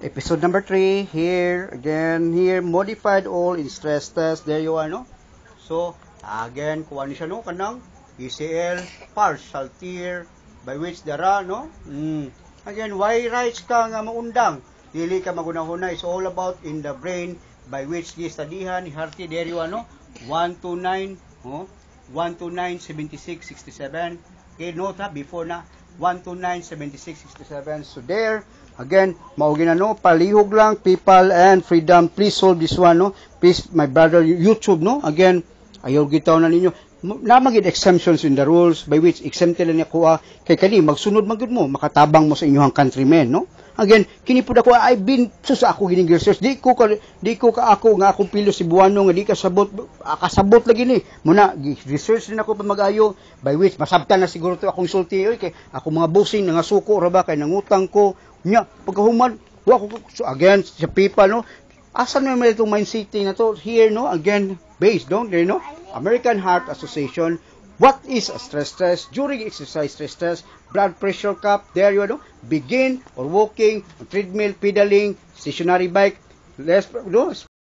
Episode number 3, here, again, here, modified all in stress test, there you are, no? So, again, kuha ni siya, no, kanang ECL, partial tear, by which there are, no? Again, why rights ka nga maundang? Dili ka magunahuna, it's all about in the brain, by which di studyhan, Harty, there you are, no? 129, no? 129, 76, 67, okay, note ha, before na, 129, 76, 67, so there, again, maugin na no, palihog lang, people and freedom, please solve this one, no? Please, my brother, YouTube, no? Again, ayaw gitaw na ninyo. Namagid exemptions in the rules by which exempted na niya kuha, kay kani, magsunod magud mo, makatabang mo sa inyong countrymen, no? Again, kini po ako, I've been, sa ako gining research, di ko ka ako, nga akong pilo Cebuano, nga di ka sabot, kasabot lagi ni. Muna, research din ako pa mag-ayo, by which, masabtan na siguro to akong sulti, kay ako mga bossing, nga suko, raba, kay nangutang ko, nya, pagkahuman, so again, sa people, no, asan naman itong mind city na to, here, no, again, based, don't they, no, American Heart Association, what is a stress test? During exercise stress test, blood pressure cup, there you know, begin or walking, treadmill, pedaling, stationary bike, less, no,